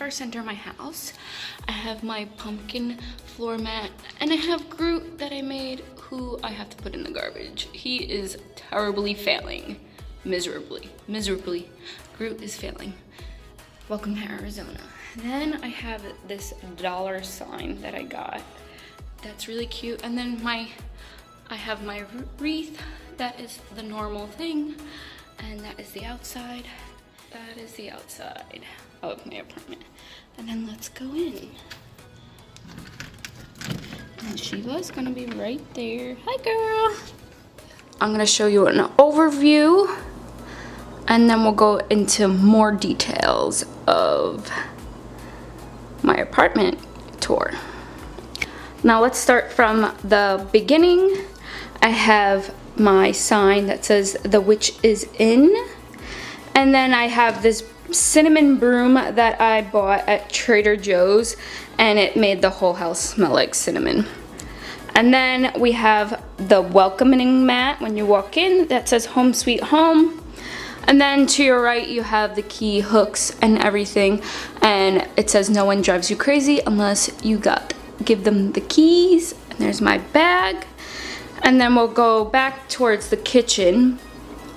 first enter my house, I have my pumpkin floor mat, and I have Groot that I made, who I have to put in the garbage. He is terribly failing. Miserably. Groot is failing. Welcome to Arizona. Then I have this dollar sign that I got. That's really cute. And then I have my wreath. That is the normal thing. And that is the outside. That is the outside of my apartment. And then let's go in. And Shiva's gonna be right there. Hi, girl. I'm gonna show you an overview, and then we'll go into more details of my apartment tour. Now let's start from the beginning. I have my sign that says "The Witch is In," and then I have this cinnamon broom that I bought at Trader Joe's, and it made the whole house smell like cinnamon. And then we have the welcoming mat when you walk in that says "Home Sweet Home." And then to your right you have the key hooks and everything, and it says "No one drives you crazy unless you give them the keys." And there's my bag. And then we'll go back towards the kitchen.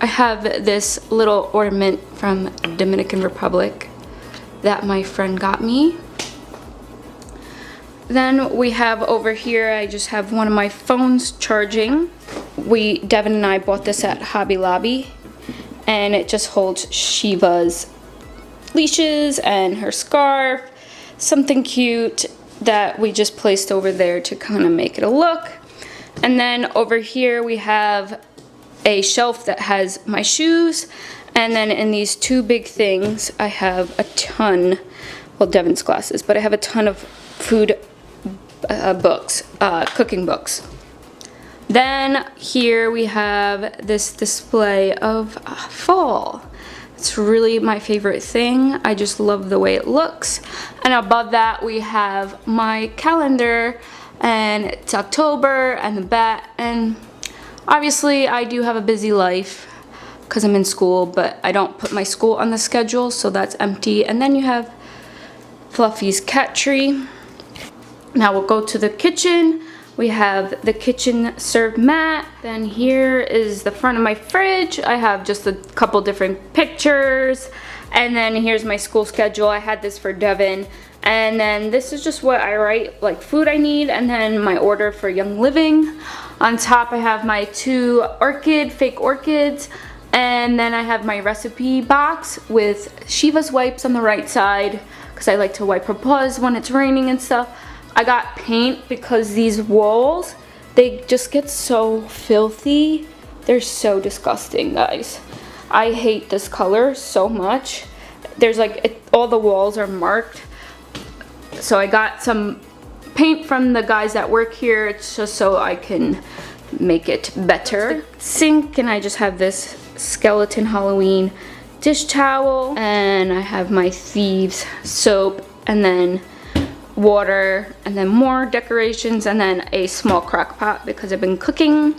I have this little ornament from Dominican Republic that my friend got me. Then we have over here, I just have one of my phones charging. Devin and I bought this at Hobby Lobby, and it just holds Shiva's leashes and her scarf, something cute that we just placed over there to kind of make it a look. And then over here we have a shelf that has my shoes, and then in these two big things I have a ton, well, Devin's glasses, but I have a ton of food books, cooking books. Then here we have this display of fall. It's really my favorite thing. I just love the way it looks. And above that we have my calendar, and it's October, and the bat, and obviously I do have a busy life because I'm in school, but I don't put my school on the schedule, so that's empty. And then you have Fluffy's cat tree. Now we'll go to the kitchen. We have the kitchen serve mat. Then here is the front of my fridge. I have just a couple different pictures. And then here's my school schedule. I had this for Devin. And then this is just what I write, like food I need, and then my order for Young Living. On top I have my two fake orchids, and then I have my recipe box with Shiva's wipes on the right side, because I like to wipe her paws when it's raining and stuff. I got paint because these walls, they just get so filthy. They're so disgusting, guys. I hate this color so much. There's like, all the walls are marked. So I got some paint from the guys that work here. It's just so I can make it better. Sink, and I just have this skeleton Halloween dish towel, and I have my thieves soap, and then water, and then more decorations, and then a small crock pot because I've been cooking.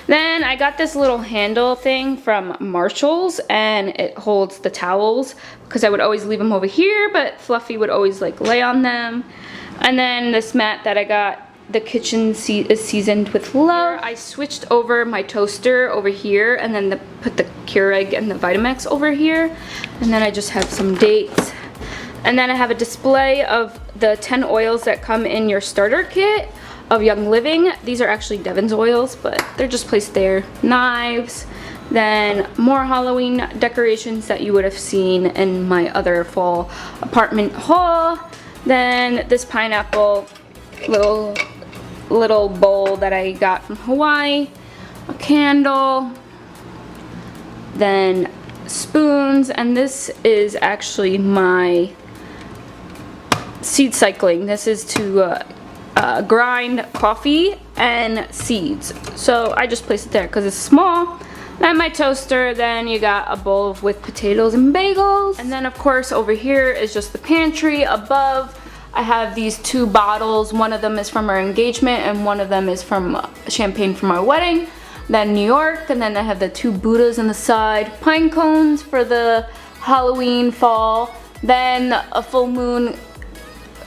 Then I got this little handle thing from Marshall's, and it holds the towels because I would always leave them over here, but Fluffy would always like lay on them. And then this mat that I got, the kitchen is seasoned with love. I switched over my toaster over here, and then put the Keurig and the Vitamix over here. And then I just have some dates. And then I have a display of the 10 oils that come in your starter kit of Young Living. These are actually Devin's oils, but they're just placed there. Knives, then more Halloween decorations that you would have seen in my other fall apartment haul. Then this pineapple little bowl that I got from Hawaii, a candle, then spoons, and this is actually my seed cycling. This is to grind coffee and seeds. So I just place it there because it's small. Then my toaster, then you got a bowl with potatoes and bagels. And then of course over here is just the pantry. Above I have these two bottles. One of them is from our engagement and one of them is from champagne from our wedding. Then New York, and then I have the two Buddhas on the side. Pine cones for the Halloween fall. Then a full moon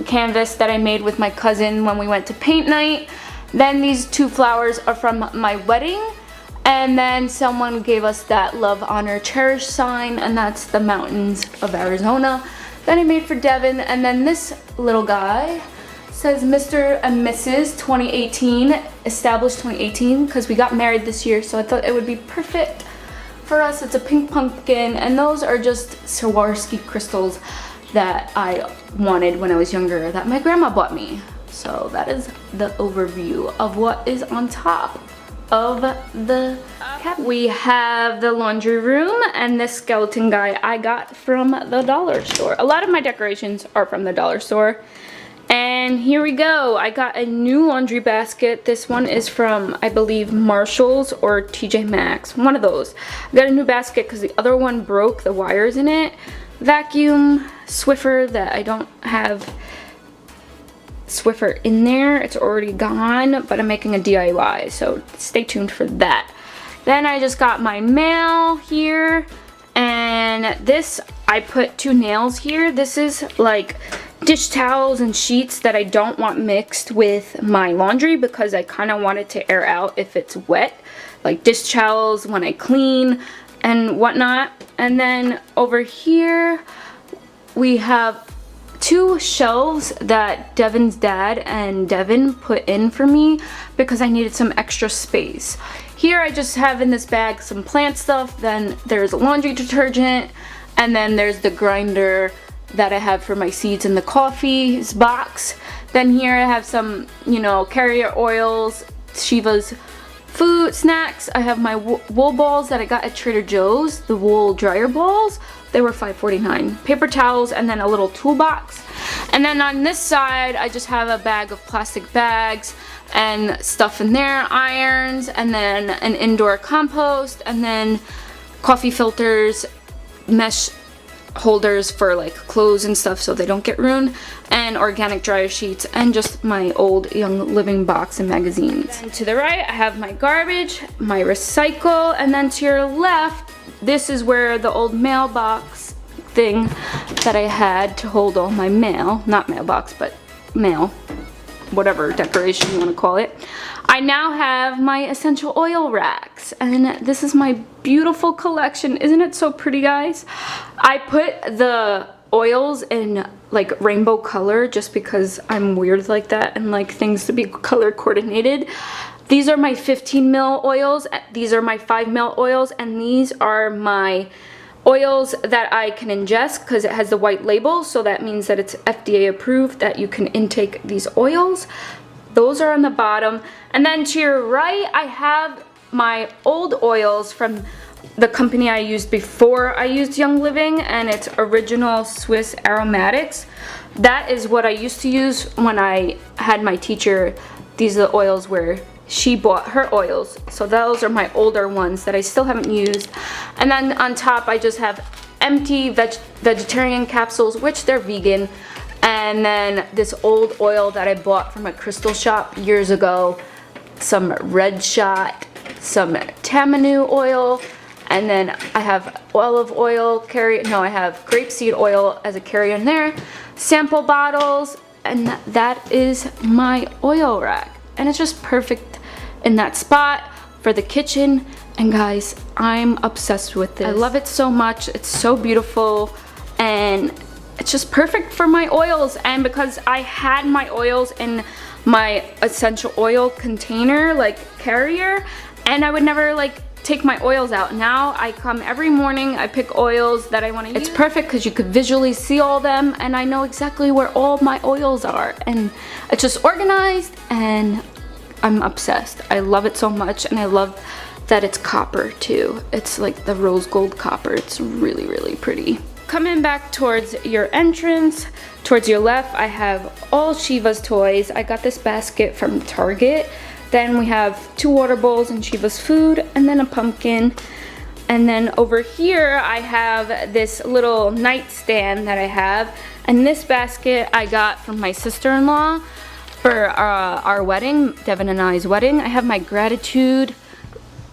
canvas that I made with my cousin when we went to paint night. Then these 2 flowers are from my wedding. And then someone gave us that love, honor, cherish sign, and that's the mountains of Arizona that I made for Devin. And then this little guy says Mr. and Mrs. 2018, established 2018, because we got married this year, so I thought it would be perfect for us. It's a pink pumpkin, and those are just Swarovski crystals that I wanted when I was younger that my grandma bought me. So that is the overview of what is on top of the cabinet. We have the laundry room, and this skeleton guy I got from the dollar store. A lot of my decorations are from the dollar store. And here we go. I got a new laundry basket. This one is from, I believe, Marshall's or TJ Maxx, one of those. I got a new basket because the other one broke the wires in it. Vacuum Swiffer that I don't have Swiffer in there. It's already gone, but I'm making a DIY, so stay tuned for that. Then I just got my mail here, and this, I put 2 nails here. This is like dish towels and sheets that I don't want mixed with my laundry because I kind of want it to air out if it's wet, like dish towels when I clean and whatnot. And then over here we have 2 shelves that Devin's dad and Devin put in for me because I needed some extra space. Here I just have in this bag some plant stuff, then there's laundry detergent, and then there's the grinder that I have for my seeds in the coffee's box. Then here I have some, you know, carrier oils, Shiva's food, snacks. I have my wool balls that I got at Trader Joe's, the wool dryer balls. They were $5.49. Paper towels, and then a little toolbox. And then on this side, I just have a bag of plastic bags and stuff in there, irons, and then an indoor compost, and then coffee filters, mesh holders for like clothes and stuff so they don't get ruined, and organic dryer sheets, and just my old Young Living box and magazines. And to the right I have my garbage, my recycle, and then to your left this is where the old mailbox thing that I had to hold all my mail, not mailbox but mail, whatever decoration you want to call it. I now have my essential oil racks, and this is my beautiful collection. Isn't it so pretty, guys? I put the oils in like rainbow color just because I'm weird like that and like things to be color coordinated. These are my 15 ml oils, these are my 5 ml oils, and these are my oils that I can ingest because it has the white label, so that means that it's FDA approved that you can intake these oils. Those are on the bottom. And then to your right I have my old oils from the company I used before I used Young Living, and it's Original Swiss Aromatics. That is what I used to use when I had my teacher. These are the oils where she bought her oils, so those are my older ones that I still haven't used. And then on top I just have empty vegetarian capsules, which they're vegan, and then this old oil that I bought from a crystal shop years ago, some Red Shot, some Tamanu oil, and then I have olive oil I have grapeseed oil as a carrier in there, sample bottles, and that is my oil rack. And it's just perfect in that spot for the kitchen. And guys, I'm obsessed with this. I love it so much. It's so beautiful, and it's just perfect for my oils. And because I had my oils in my essential oil container, like carrier, and I would never like take my oils out. Now I come every morning, I pick oils that I want to use. It's perfect because you could visually see all them, and I know exactly where all my oils are, and it's just organized, and I'm obsessed. I love it so much, and I love that it's copper too. It's like the rose gold copper. It's really, really pretty. Coming back towards your entrance, towards your left, I have all Shiva's toys. I got this basket from Target. Then we have 2 water bowls and Shiva's food, and then a pumpkin. And then over here I have this little nightstand that I have, and this basket I got from my sister-in-law for our wedding, Devin and I's wedding. I have my gratitude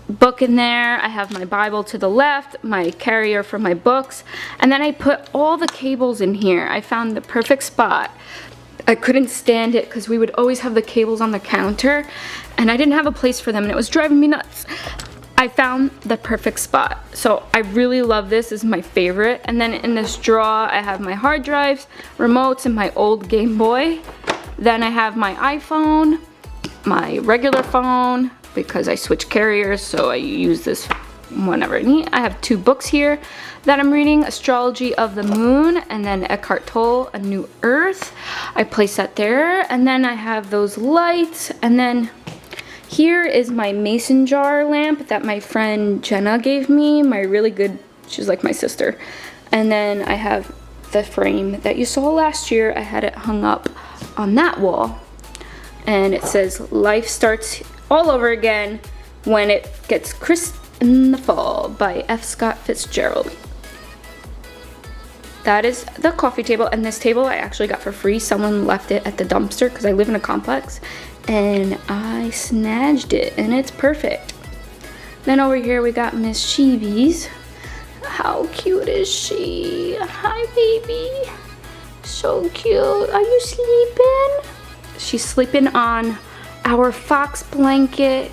book in there. I have my Bible to the left, my carrier for my books, and then I put all the cables in here. I found the perfect spot. I couldn't stand it because we would always have the cables on the counter and I didn't have a place for them and it was driving me nuts. I found the perfect spot. So I really love this. This is my favorite. And then in this drawer I have my hard drives, remotes, and my old Game Boy. Then I have my iPhone, my regular phone, because I switch carriers, so I use this whenever I need. I have 2 books here that I'm reading, Astrology of the Moon, and then Eckhart Tolle, A New Earth. I place that there, and then I have those lights, and then here is my mason jar lamp that my friend Jenna gave me, my really good, she's like my sister. And then I have the frame that you saw last year. I had it hung up on that wall, and it says, life starts all over again when it gets crisp in the fall, by F. Scott Fitzgerald. That is the coffee table, and this table I actually got for free. Someone left it at the dumpster because I live in a complex, and I snatched it, and it's perfect. Then over here we got Miss Sheevy's. How cute is she? Hi, baby. So cute. Are you sleeping? She's sleeping on our fox blanket.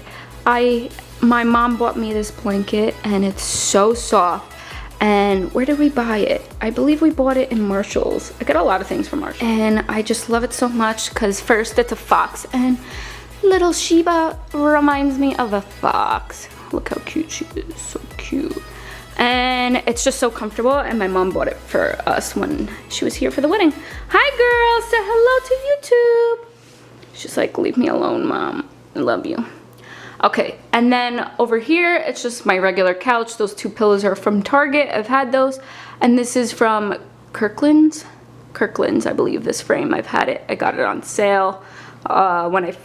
My mom bought me this blanket and it's so soft. And where did we buy it? I believe we bought it in Marshall's. I got a lot of things from Marshall. And I just love it so much because first it's a fox and little Sheba reminds me of a fox. Look how cute she is, so cute. And it's just so comfortable, and my mom bought it for us when she was here for the wedding. Hi girl, say hello to YouTube. She's like, leave me alone, Mom. I love you. Okay, and then over here, it's just my regular couch. Those 2 pillows are from Target. I've had those. And this is from Kirkland's. Kirkland's, I believe, this frame. I've had it. I got it on sale when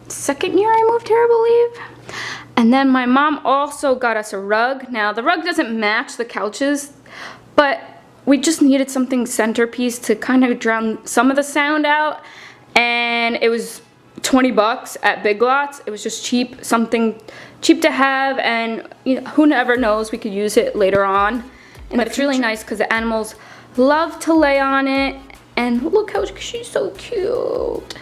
second year I moved here, I believe. And then my mom also got us a rug. Now, the rug doesn't match the couches, but we just needed something centerpiece to kind of drown some of the sound out. And it was 20 bucks at Big Lots. It was just cheap, something cheap to have, and you know, who never knows, we could use it later on. But it's really nice because the animals love to lay on it, and look how she's so cute.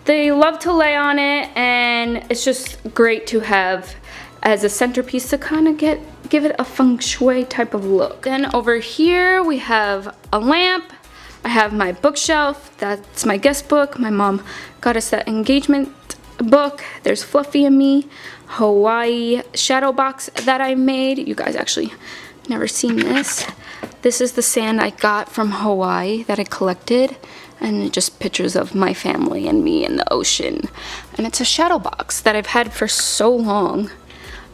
They love to lay on it, and it's just great to have as a centerpiece to kind of give it a feng shui type of look. Then over here we have a lamp. I have my bookshelf. That's my guest book. My mom got us that engagement book. There's Fluffy and Me, Hawaii shadow box that I made. You guys actually never seen this. This is the sand I got from Hawaii that I collected, and just pictures of my family and me in the ocean. And it's a shadow box that I've had for so long.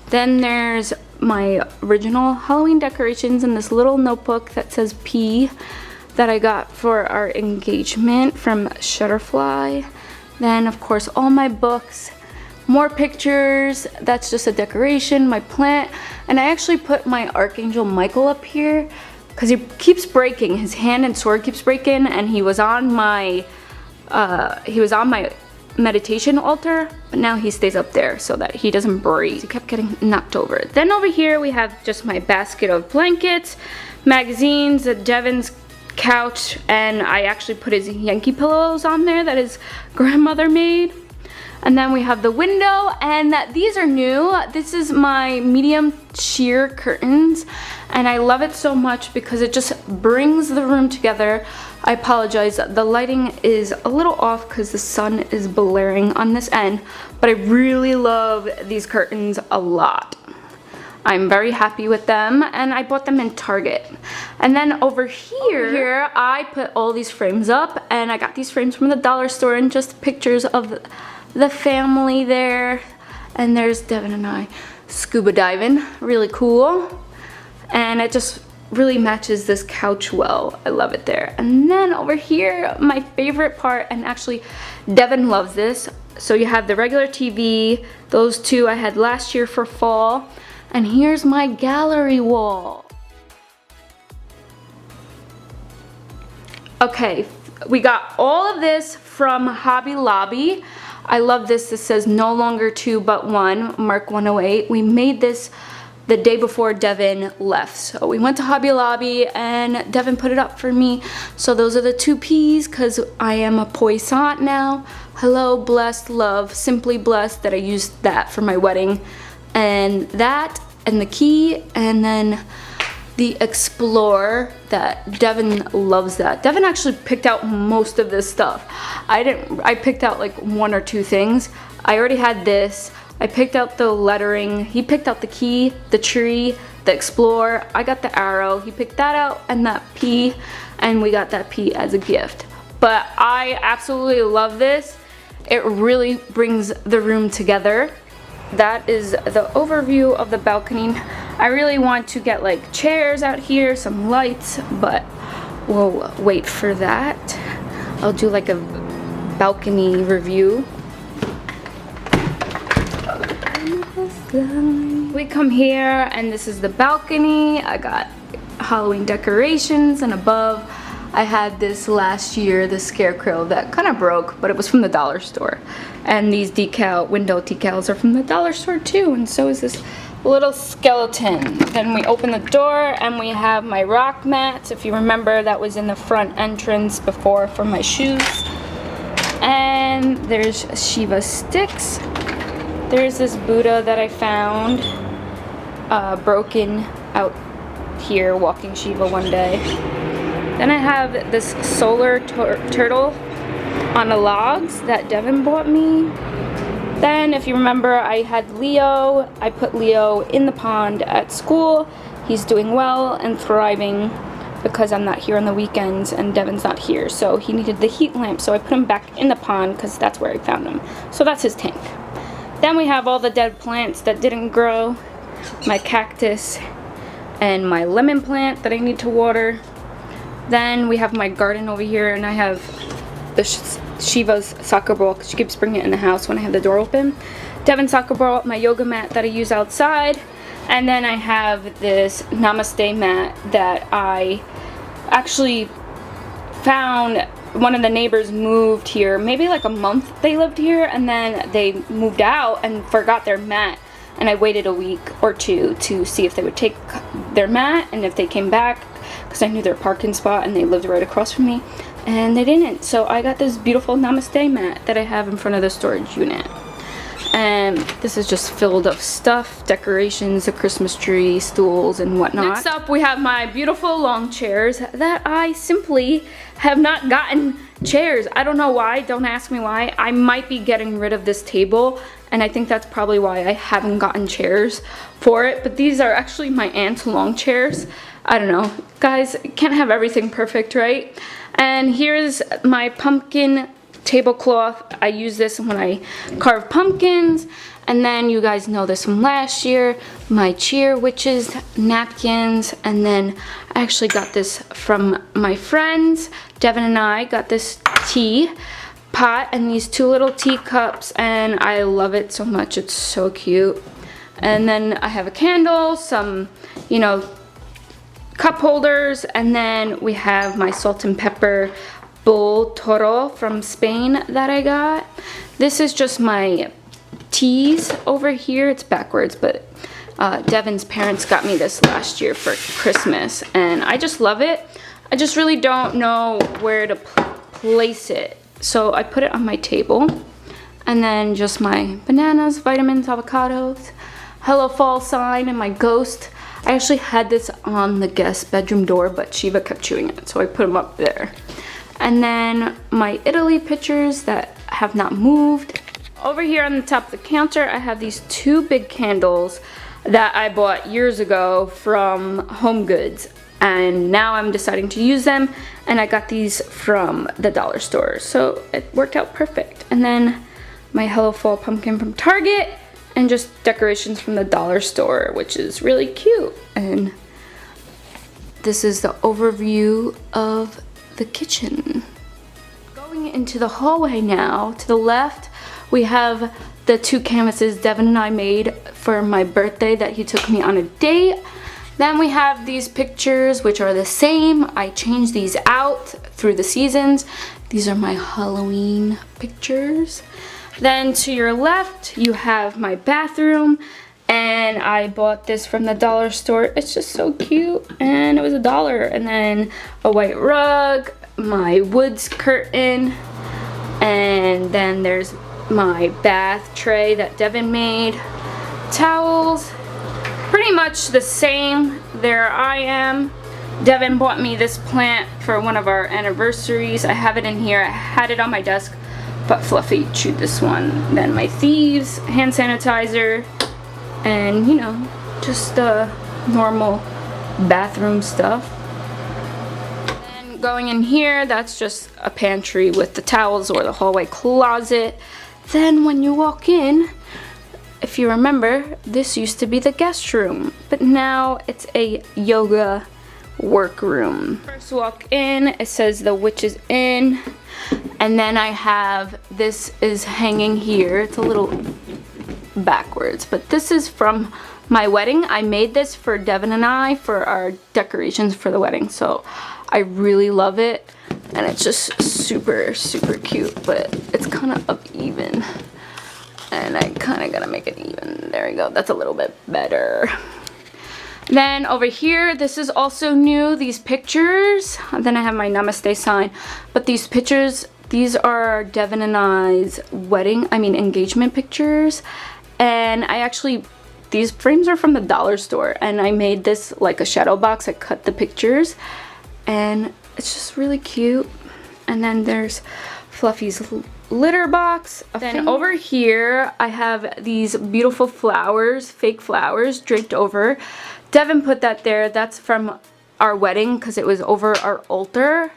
Then there's my original Halloween decorations in this little notebook that says P that I got for our engagement from Shutterfly. Then of course all my books, more pictures, that's just a decoration, my plant, and I actually put my Archangel Michael up here because he keeps breaking, his hand and sword keeps breaking, and he was on my meditation altar, but now he stays up there so that he doesn't break. He kept getting knocked over. Then over here we have just my basket of blankets, magazines, Devin's couch, and I actually put his Yankee pillows on there that his grandmother made. And then we have the window, and these are new. This is my medium sheer curtains, and I love it so much because it just brings the room together. I apologize, the lighting is a little off because the sun is blaring on this end, but I really love these curtains a lot. I'm very happy with them, and I bought them in Target. And then over here, I put all these frames up, and I got these frames from the dollar store, and just pictures of the family there. And there's Devin and I scuba diving, really cool. And it just really matches this couch well. I love it there. And then over here, my favorite part, and actually Devin loves this. So you have the regular TV, those 2 I had last year for fall. And here's my gallery wall. Okay, we got all of this from Hobby Lobby. I love this. This says no longer 2 but 1, Mark 108. We made this the day before Devin left. So we went to Hobby Lobby and Devin put it up for me. So those are the 2 P's because I am a poissant now. Hello, blessed, love, simply blessed that I used that for my wedding. And that, and the key, and then the Explorer that Devin loves that. Devin actually picked out most of this stuff. I picked out like 1 or 2 things. I already had this. I picked out the lettering. He picked out the key, the tree, the Explorer. I got the arrow. He picked that out and that P, and we got that P as a gift. But I absolutely love this. It really brings the room together. That is the overview of the balcony. I really want to get like chairs out here, some lights, but we'll wait for that. I'll do like a balcony review. We come here and this is the balcony. I got Halloween decorations, and above I had this last year, the scarecrow that kind of broke, but it was from the dollar store. And these window decals are from the dollar store too, and so is this little skeleton. Then we open the door and we have my rock mats. If you remember, that was in the front entrance before for my shoes. And there's Shiva sticks. There's this Buddha that I found broken out here walking Shiva one day. Then I have this solar turtle on the logs that Devin bought me. Then, if you remember, I had Leo. I put Leo in the pond at school. He's doing well and thriving because I'm not here on the weekends and Devin's not here. So he needed the heat lamp, so I put him back in the pond because that's where I found him. So that's his tank. Then we have all the dead plants that didn't grow. My cactus and my lemon plant that I need to water. Then we have my garden over here, and I have the Shiva's soccer ball because she keeps bringing it in the house when I have the door open. Devin's soccer ball, my yoga mat that I use outside, and then I have this Namaste mat that I actually found. One of the neighbors moved here, maybe like a month they lived here, and then they moved out and forgot their mat. And I waited a week or 2 to see if they would take their mat, and if they came back, because I knew their parking spot and they lived right across from me, and they didn't. So I got this beautiful Namaste mat that I have in front of the storage unit. And this is just filled of stuff, decorations, a Christmas tree, stools, and whatnot. Next up, we have my beautiful long chairs that I simply have not gotten chairs. I don't know why, don't ask me why. I might be getting rid of this table, and I think that's probably why I haven't gotten chairs for it. But these are actually my aunt's long chairs. I don't know. Guys, can't have everything perfect, right? And here's my pumpkin tablecloth. I use this when I carve pumpkins. And then you guys know this from last year, my cheer witches napkins. And then I actually got this from my friends. Devin and I got this tea pot and these 2 little teacups, and I love it so much. It's so cute. And then I have a candle, some, you know, cup holders, and then we have my salt and pepper bull toro from Spain that I got. This is just my teas over here. It's backwards, but Devin's parents got me this last year for Christmas, and I just love it. I just really don't know where to place it, so I put it on my table. And then just my bananas, vitamins, avocados, hello fall sign, and my ghost. I actually had this on the guest bedroom door, but Shiva kept chewing it, so I put them up there. And then my Italy pictures that have not moved. Over here on the top of the counter, I have these 2 big candles that I bought years ago from Home Goods, and now I'm deciding to use them, and I got these from the dollar store, so it worked out perfect. And then my Hello Fall pumpkin from Target, and just decorations from the dollar store, which is really cute. And this is the overview of the kitchen. Going into the hallway now, to the left, we have the 2 canvases Devin and I made for my birthday that he took me on a date. Then we have these pictures, which are the same. I changed these out through the seasons. These are my Halloween pictures. Then to your left, you have my bathroom, and I bought this from the dollar store. It's just so cute, and it was $1. And then a white rug, my woods curtain, and then there's my bath tray that Devin made. Towels, pretty much the same. There I am. Devin bought me this plant for one of our anniversaries. I have it in here. I had it on my desk, but Fluffy chewed this one. Then my Thieves hand sanitizer, and you know, just the normal bathroom stuff. And going in here, that's just a pantry with the towels or the hallway closet. Then when you walk in, if you remember, this used to be the guest room, but now it's a yoga workroom. First walk in, it says the witch is in, and then I have, this is hanging here. It's a little backwards, but this is from my wedding. I made this for Devin and I for our decorations for the wedding, so I really love it, and it's just super cute, but it's kind of uneven, and I kind of gotta make it even. There we go, that's a little bit better. Then over here, this is also new, these pictures. Then I have my namaste sign, but these pictures, these are Devin and I's engagement pictures. And I actually, these frames are from the dollar store, and I made this like a shadow box. I cut the pictures, and it's just really cute. And then there's Fluffy's litter box. Then over here, I have these beautiful flowers, fake flowers draped over. Devin put that there. That's from our wedding because it was over our altar.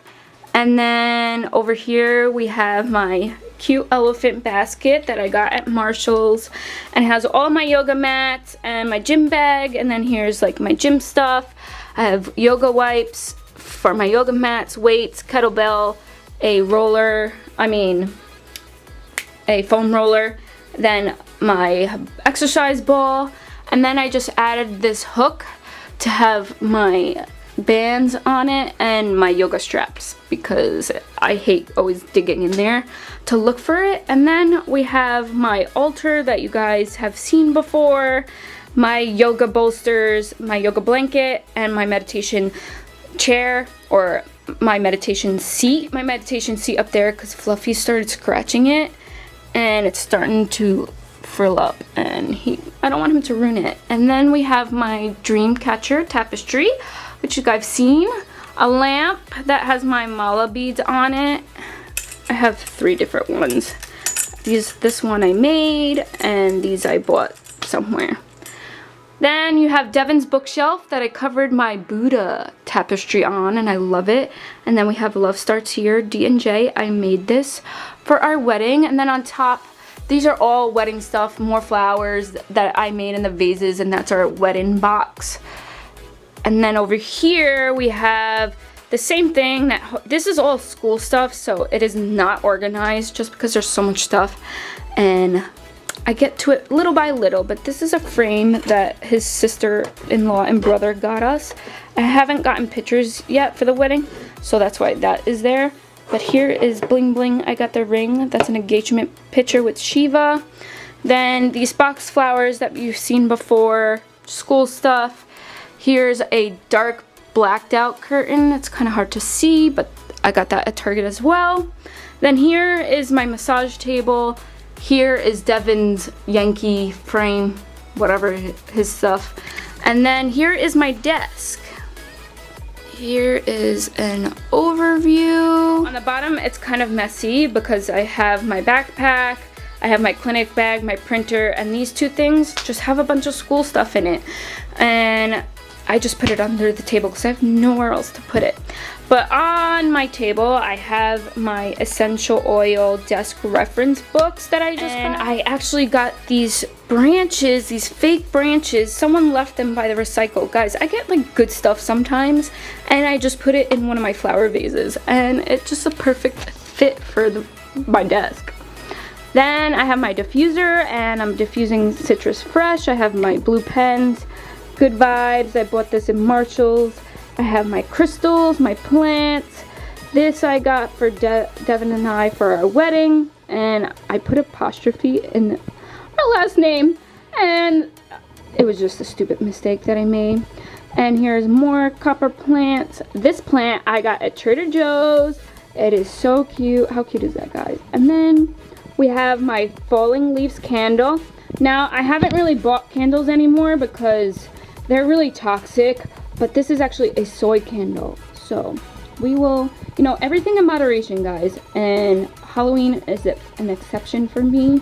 And then over here we have my cute elephant basket that I got at Marshall's, and it has all my yoga mats and my gym bag, and then here's like my gym stuff. I have yoga wipes for my yoga mats, weights, kettlebell, a foam roller, then my exercise ball, and then I just added this hook to have my bands on it and my yoga straps because I hate always digging in there to look for it. And then we have my altar that you guys have seen before, my yoga bolsters, my yoga blanket, and my meditation chair or my meditation seat. My meditation seat up there because Fluffy started scratching it and it's starting to frill up, and I don't want him to ruin it. And then we have my dream catcher tapestry, which you guys have seen, a lamp that has my mala beads on it. I have 3 different ones. This one I made, and these I bought somewhere. Then you have Devin's bookshelf that I covered my Buddha tapestry on, and I love it. And then we have Love Starts Here, D&J. I made this for our wedding. And then on top, these are all wedding stuff, more flowers that I made in the vases, and that's our wedding box. And then over here we have the same thing. This is all school stuff, so it is not organized just because there's so much stuff, and I get to it little by little. But this is a frame that his sister-in-law and brother got us. I haven't gotten pictures yet for the wedding, so that's why that is there. But here is bling bling. I got the ring. That's an engagement picture with Shiva. Then these box flowers that you've seen before, school stuff. Here's a dark blacked out curtain. It's kind of hard to see, but I got that at Target as well. Then here is my massage table. Here is Devin's Yankee frame, whatever his stuff. And then here is my desk. Here is an overview. On the bottom, it's kind of messy because I have my backpack, I have my clinic bag, my printer, and these 2 things just have a bunch of school stuff in it. And I just put it under the table because I have nowhere else to put it. But on my table, I have my essential oil desk reference books that I just got. I actually got these branches, these fake branches. Someone left them by the recycle. Guys, I get like good stuff sometimes, and I just put it in one of my flower vases, and it's just a perfect fit for my desk. Then I have my diffuser, and I'm diffusing Citrus Fresh. I have my blue pens, Good Vibes. I bought this in Marshall's. I have my crystals, my plants, This I got for Devin and I for our wedding, and I put apostrophe in our last name, and it was just a stupid mistake that I made. And here's more copper plants. This plant I got at Trader Joe's. It is so cute. How cute is that, guys? And then we have my falling leaves candle. Now, I haven't really bought candles anymore because they're really toxic, but this is actually a soy candle. So we will, you know, everything in moderation, guys. And Halloween is an exception for me.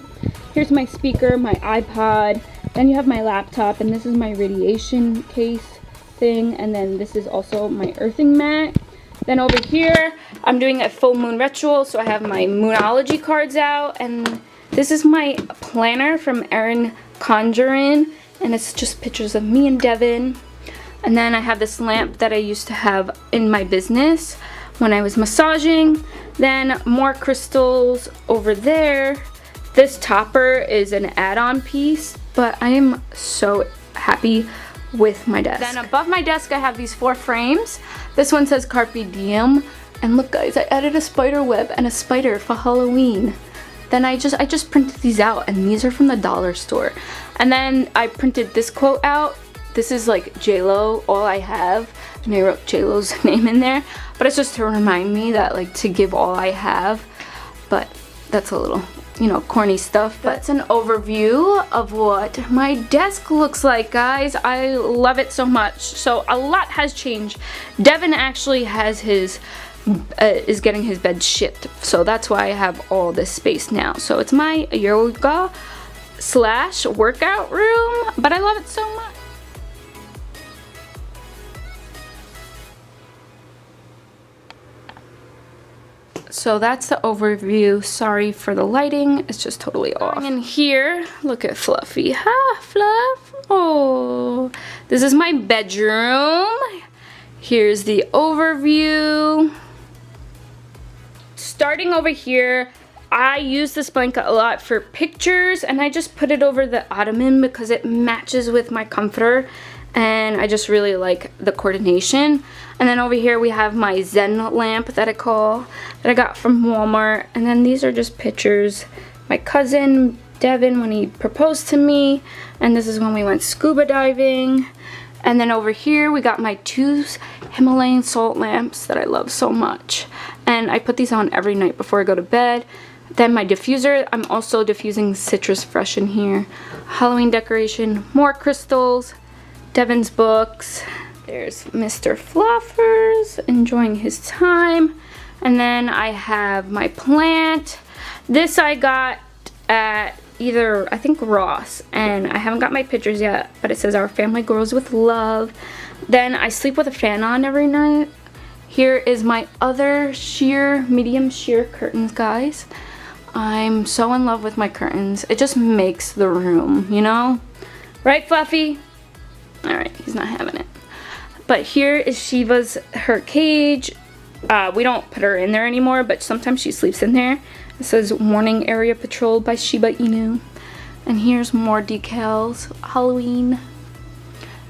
Here's my speaker, my iPod. Then you have my laptop, and this is my radiation case thing. And then this is also my earthing mat. Then over here, I'm doing a full moon ritual, so I have my moonology cards out. And this is my planner from Erin Conjurin, and it's just pictures of me and Devin. And then I have this lamp that I used to have in my business when I was massaging. Then more crystals over there. This topper is an add-on piece, but I am so happy with my desk. Then above my desk, I have these 4 frames. This one says Carpe Diem. And look, guys, I added a spider web and a spider for Halloween. Then I just printed these out, and these are from the dollar store. And then I printed this quote out. This is like J-Lo, all I have. And I wrote J-Lo's name in there. But it's just to remind me that, like, to give all I have. But that's a little, you know, corny stuff. But that's an overview of what my desk looks like, guys. I love it so much. So a lot has changed. Devin actually has his is getting his bed shipped, so that's why I have all this space now. So it's my yoga / workout room, but I love it so much. So that's the overview. Sorry for the lighting, it's just totally off. In here, look at Fluffy. Ha, Fluff. Oh, this is my bedroom. Here's the overview. Starting over here, I use this blanket a lot for pictures, and I just put it over the ottoman because it matches with my comforter, and I just really like the coordination. And then over here we have my Zen lamp that I got from Walmart. And then these are just pictures. My cousin Devin when he proposed to me, and this is when we went scuba diving. And then over here we got my 2 Himalayan salt lamps that I love so much. And I put these on every night before I go to bed. Then my diffuser, I'm also diffusing Citrus Fresh in here. Halloween decoration, more crystals, Devin's books. There's Mr. Fluffers enjoying his time. And then I have my plant. This I got at either, I think, Ross, and I haven't got my pictures yet, but it says our family grows with love. Then I sleep with a fan on every night. Here is my other sheer, medium sheer curtains, guys. I'm so in love with my curtains. It just makes the room, you know? Right, Fluffy? All right, he's not having it. But here is Shiva's, her cage. We don't put her in there anymore, but sometimes she sleeps in there. It says Morning Area Patrol by Shiba Inu. And here's more decals, Halloween.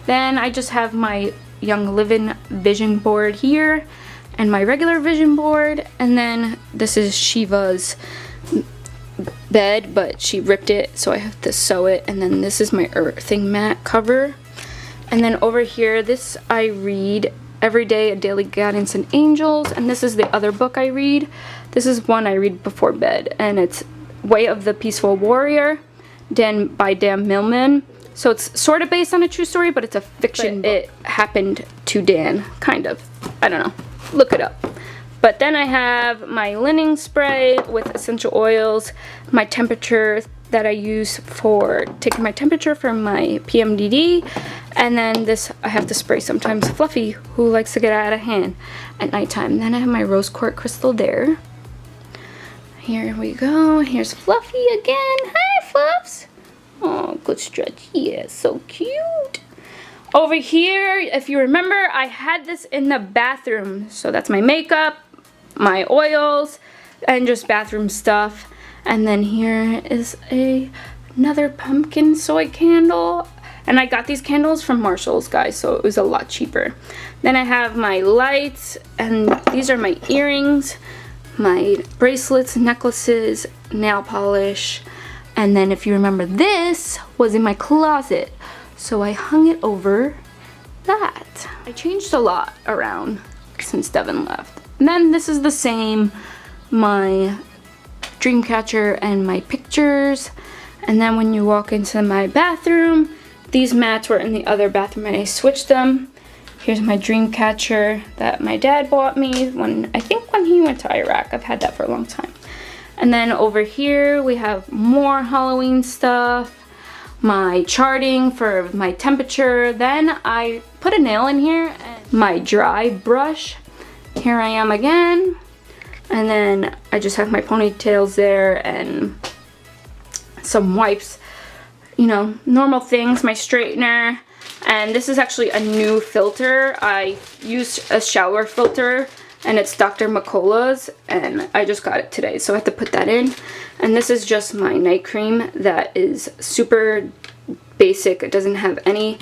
Then I just have my Young Living vision board here and my regular vision board. And then this is Shiva's bed, but she ripped it, so I have to sew it. And then this is my earthing mat cover. And then over here, this I read every day, A Daily Guidance and Angels. And this is the other book I read. This is one I read before bed, and it's Way of the Peaceful Warrior by Dan Millman. So it's sort of based on a true story, but it's a fiction book. It happened to Dan, kind of. I don't know. Look it up. But then I have my linen spray with essential oils, my temperature that I use for taking my temperature for my PMDD, and then this I have to spray sometimes Fluffy, who likes to get out of hand at nighttime. Then I have my rose quartz crystal there. Here we go. Here's Fluffy again. Hi, Fluffs. Oh, good stretch. Yeah, so cute. Over here, if you remember, I had this in the bathroom. So that's my makeup, my oils, and just bathroom stuff. And then here is another pumpkin soy candle. And I got these candles from Marshall's, guys, so it was a lot cheaper. Then I have my lights, and these are my earrings, my bracelets, necklaces, nail polish. And then if you remember, this was in my closet, so I hung it over that. I changed a lot around since Devin left. And then this is the same, my dream catcher and my pictures. And then when you walk into my bathroom, these mats were in the other bathroom and I switched them. Here's my dream catcher that my dad bought me I think when he went to Iraq. I've had that for a long time. And then over here we have more Halloween stuff, my charting for my temperature. Then I put a nail in here, and my dry brush. Here I am again. And then I just have my ponytails there and some wipes, you know, normal things, my straightener. And this is actually a new filter. I used a shower filter, and it's Dr. McCullough's, and I just got it today, so I have to put that in. And this is just my night cream that is super basic. It doesn't have any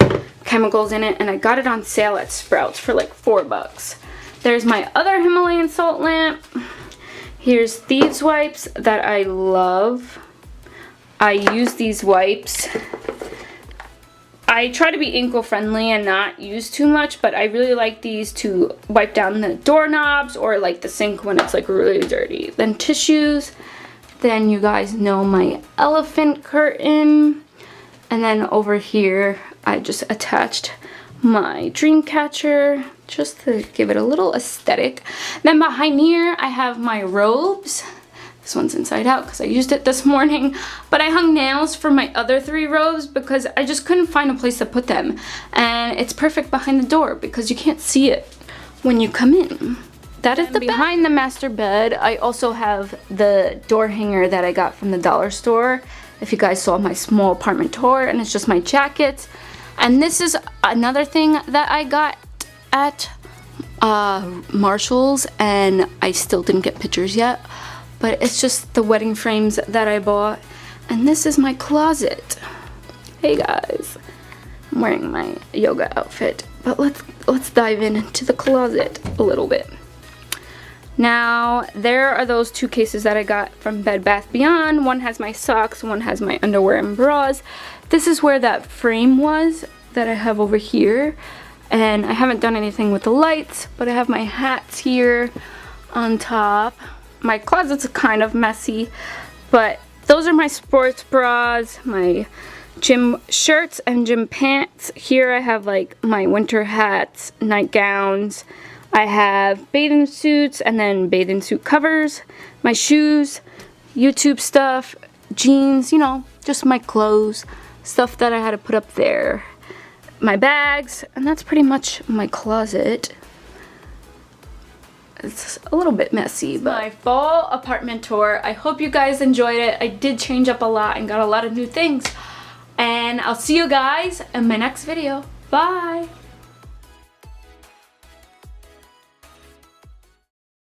chemicals in it, and I got it on sale at Sprouts for like $4. There's my other Himalayan salt lamp. Here's Thieves wipes that I love. I use these wipes. I try to be eco-friendly and not use too much, but I really like these to wipe down the doorknobs or like the sink when it's like really dirty. Then tissues. Then you guys know my elephant curtain. And then over here, I just attached my dream catcher just to give it a little aesthetic. Then behind here, I have my robes. This one's inside out because I used it this morning. But I hung nails for my other 3 robes because I just couldn't find a place to put them. And it's perfect behind the door because you can't see it when you come in. That is behind the master bed. I also have the door hanger that I got from the dollar store. If you guys saw my small apartment tour, and it's just my jackets. And this is another thing that I got at Marshall's, and I still didn't get pictures yet. But it's just the wedding frames that I bought. And this is my closet. Hey guys. I'm wearing my yoga outfit. But let's dive into the closet a little bit. Now, there are those 2 cases that I got from Bed Bath Beyond. One has my socks, one has my underwear and bras. This is where that frame was that I have over here. And I haven't done anything with the lights, but I have my hats here on top. My closet's kind of messy, but those are my sports bras, my gym shirts and gym pants. Here I have like my winter hats, nightgowns. I have bathing suits and then bathing suit covers, my shoes, YouTube stuff, jeans, you know, just my clothes, stuff that I had to put up there, my bags, and that's pretty much my closet. It's a little bit messy, but my fall apartment tour. I hope you guys enjoyed it. I did change up a lot and got a lot of new things. And I'll see you guys in my next video. Bye!